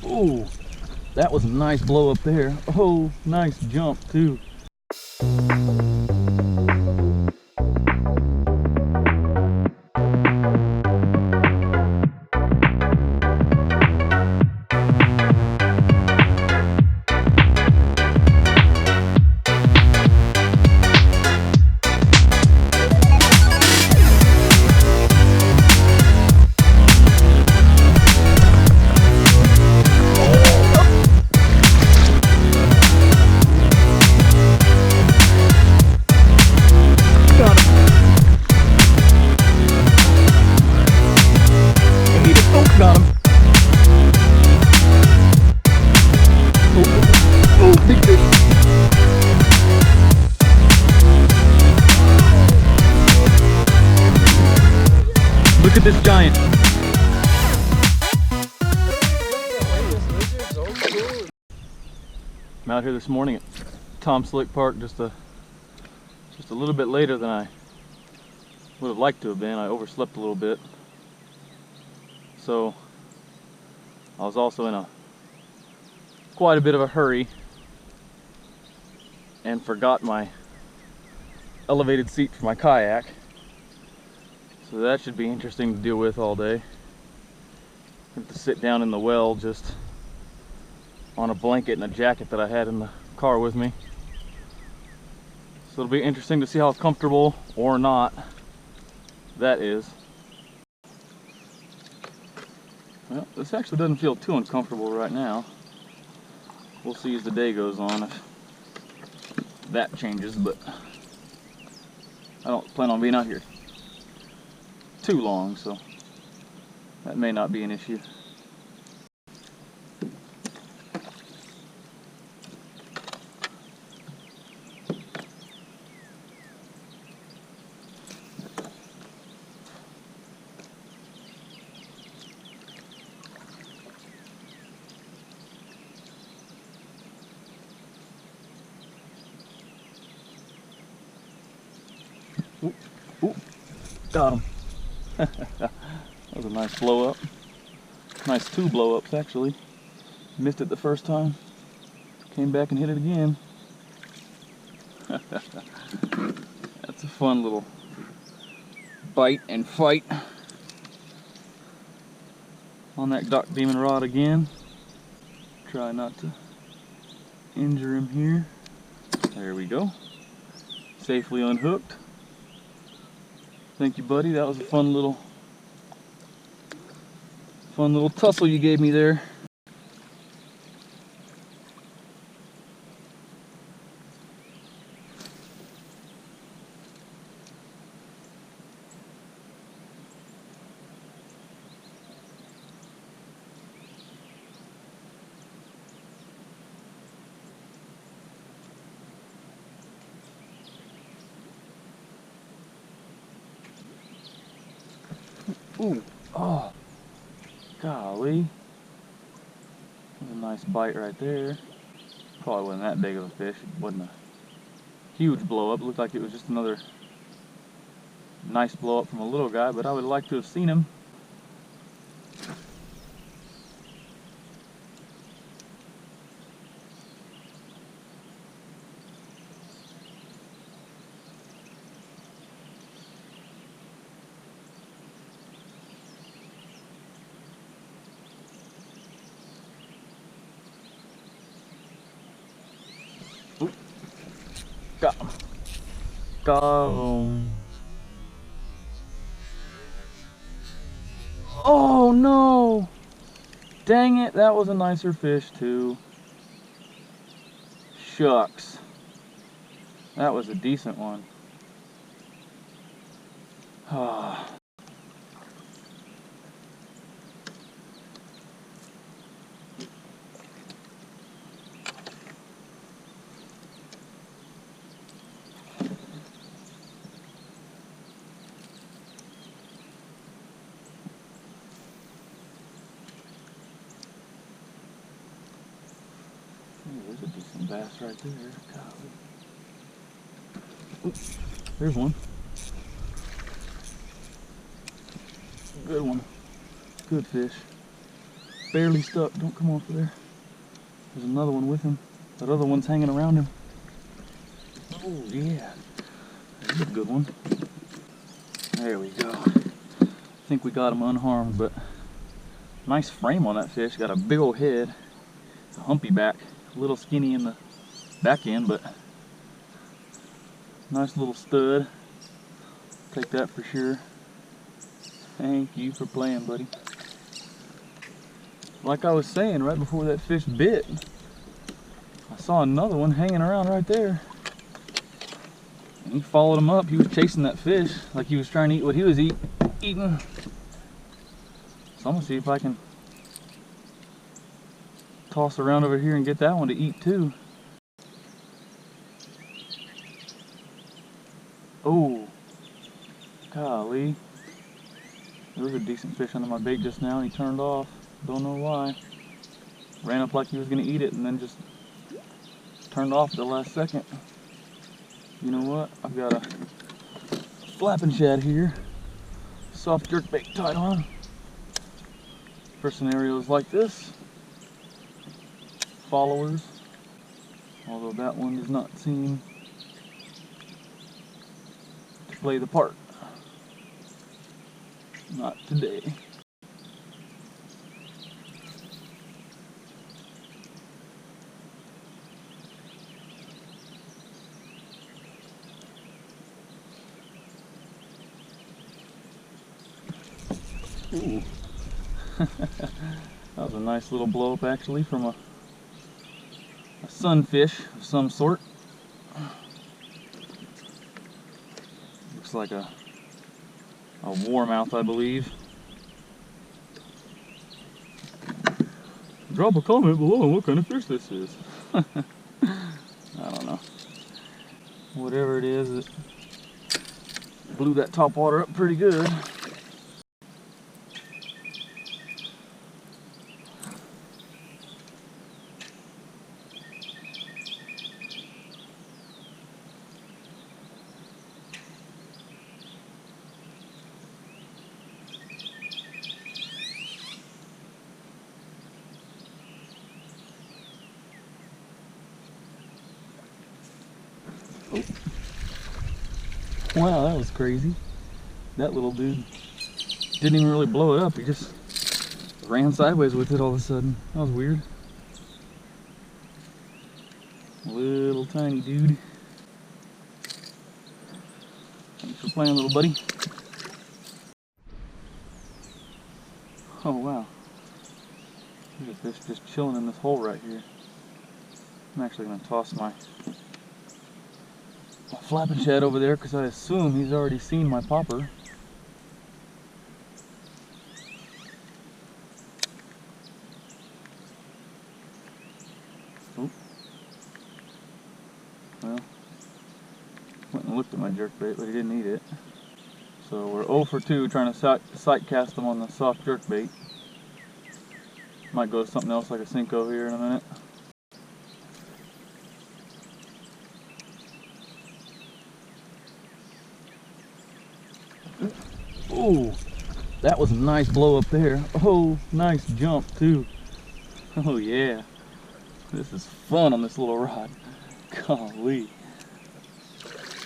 Ooh, that was a nice blow up there. Oh, nice jump too. Got him. Oh, big fish. Look at this giant. I'm out here this morning at Tom Slick Park just a little bit later than I would have liked to have been. I overslept a little bit. So I was also in quite a bit of a hurry and forgot my elevated seat for my kayak. So that should be interesting to deal with all day. I have to sit down in the well just on a blanket and a jacket that I had in the car with me. So it'll be interesting to see how comfortable or not that is. Well, this actually doesn't feel too uncomfortable right now. We'll see as the day goes on if that changes, but I don't plan on being out here too long, so that may not be an issue. Ooh, ooh, got him. That was a nice blow up. Nice 2 blow ups actually. Missed it the first time. Came back and hit it again. That's a fun little bite and fight. On that Doc Demon rod again. Try not to injure him here. There we go. Safely unhooked. Thank you, buddy. That was a fun little tussle you gave me there. Ooh, oh, golly. That's a nice bite right there. Probably wasn't that big of a fish. It wasn't a huge blow up. It looked like it was just another nice blow up from a little guy, but I would like to have seen him. Oop. Got him. Got him. Oh no! Dang it, that was a nicer fish too. Shucks. That was a decent one. Ah. There's a decent bass right there. Golly. Oop, there's one. Good one. Good fish. barely stuck. Don't come off of there. There's another one with him. That other one's hanging around him. Oh yeah, that's a good one. There we go. I think we got him unharmed, but nice frame on that fish. Got a big old head, a humpy back, a little skinny in the back end, but nice little stud. Take that for sure. Thank you for playing, buddy. Like I was saying right before that fish bit, I saw another one hanging around right there. And he followed him up. He was chasing that fish like he was trying to eat what he was eating. So I'm gonna see if I can toss around over here and get that one to eat too. Oh, golly. There was a decent fish under my bait just now and he turned off. Don't know why. Ran up like he was gonna eat it and then just turned off at the last second. You know what? I've got a flapping shad here. Soft jerkbait tied on. For scenarios like this. Followers. Although that one does not seem to play the part. Not today. Ooh. That was a nice little blow up actually from a sunfish of some sort. Looks like a warmouth, I believe. Drop a comment below on what kind of fish this is. I don't know. Whatever it is, it blew that topwater up pretty good. Oh. Wow, that was crazy. That little dude didn't even really blow it up. He just ran sideways with it all of a sudden. That was weird. Little tiny dude. Thanks for playing, little buddy. Oh wow. There's a fish just chilling in this hole right here. I'm actually going to toss my flapping shad over there because I assume he's already seen my popper. Oh. Well, went and looked at my jerkbait, but he didn't eat it. So we're 0 for 2 trying to sight cast him on the soft jerkbait. Might go to something else like a SENKO here in a minute. Oh, that was a nice blow up there. Oh, nice jump too. Oh yeah, this is fun on this little rod. Golly,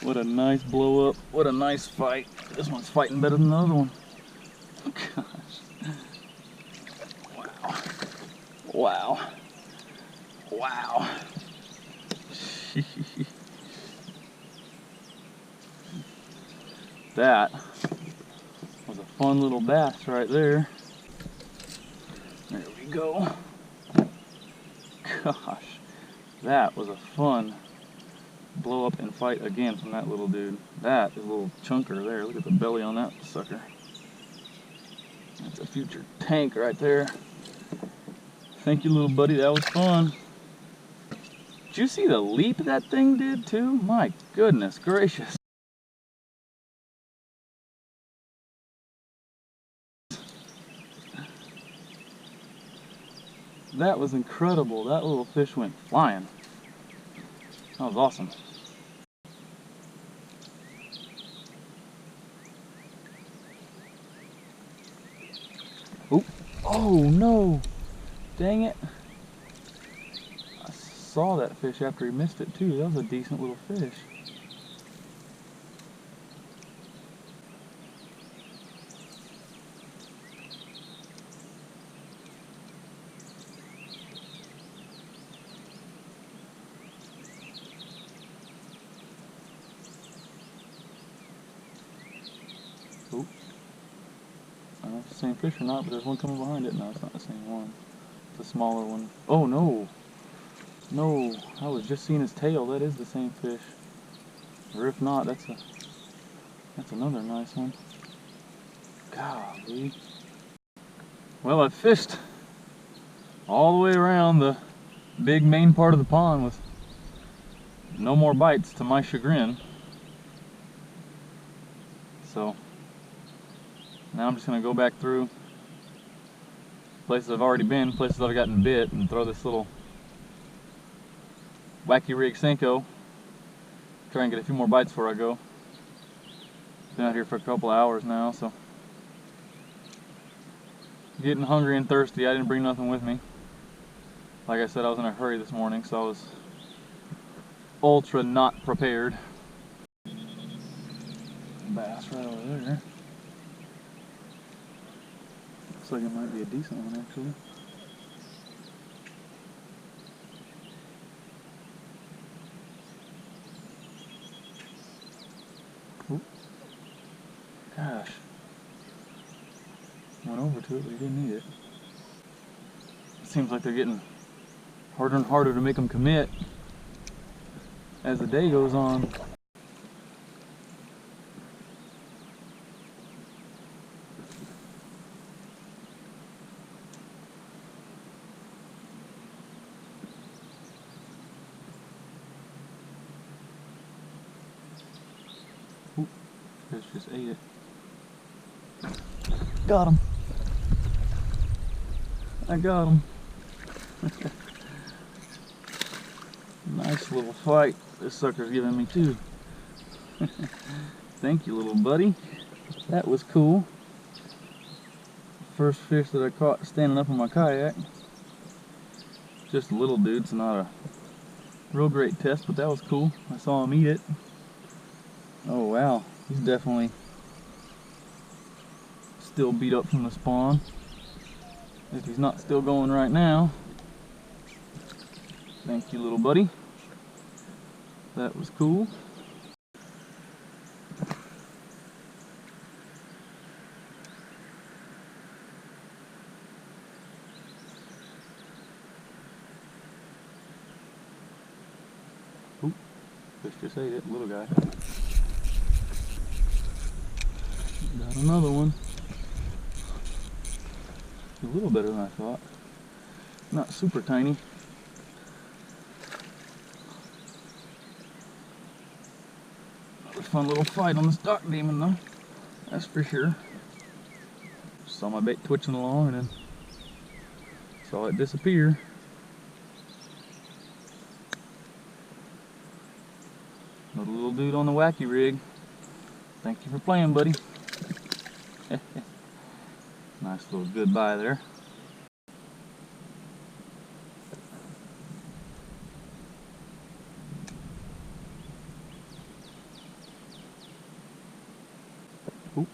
what a nice blow up. What a nice fight. This one's fighting better than the other one. Gosh. Wow. Wow. Wow. That was a fun little bass right there. There we go. Gosh, that was a fun blow up and fight again from that little dude. That is a little chunker there. Look at the belly on that sucker. That's a future tank right there. Thank you, little buddy. That was fun. Did you see the leap that thing did too? My goodness gracious. That was incredible. That little fish went flying. That was awesome. Oh, oh no. Dang it. I saw that fish after he missed it too. That was a decent little fish. Oop. I don't know if it's the same fish or not, but there's one coming behind it. No, it's not the same one. It's a smaller one. Oh no! No, I was just seeing his tail. That is the same fish. Or if not, that's another nice one. Golly. Well, I fished all the way around the big main part of the pond with no more bites to my chagrin. So now I'm just gonna go back through places I've already been, places I've gotten bit, and throw this little Wacky rig SENKO. Try and get a few more bites before I go. Been out here for a couple of hours now, so getting hungry and thirsty. I didn't bring nothing with me. Like I said, I was in a hurry this morning, so I was ultra not prepared. Bass right over there. Looks like it might be a decent one actually. Oop. Gosh. Went over to it, but he didn't eat it. It seems like they're getting harder and harder to make them commit as the day goes on. Oop, fish just ate it. Got him. I got him. Nice little fight this sucker's giving me too. Thank you, little buddy. That was cool. First fish that I caught standing up on my kayak. Just a little dude, so not a real great test, but that was cool. I saw him eat it. Oh wow, he's definitely still beat up from the spawn. If he's not still going right now. Thank you, little buddy. That was cool. Oop, fish just ate it, little guy. Got another one. A little better than I thought. Not super tiny. Another fun little fight on the stock demon though. That's for sure. Saw my bait twitching along and then saw it disappear. Another little dude on the Wacky rig. Thank you for playing, buddy. Nice little goodbye there. Oop.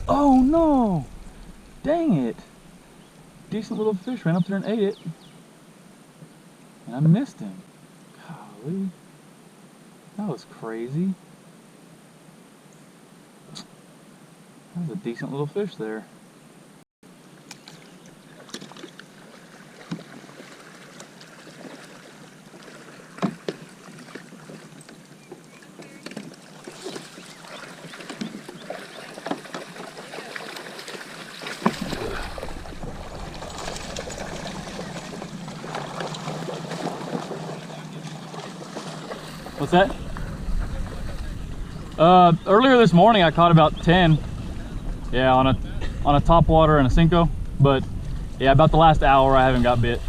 Oh no! Dang it! Decent little fish ran up there and ate it. And I missed him. Golly. That was crazy. That was a decent little fish there. What's that? Earlier this morning I caught about 10. Yeah, on a Topwater and a SENKO. But yeah, about the last hour I haven't got bit.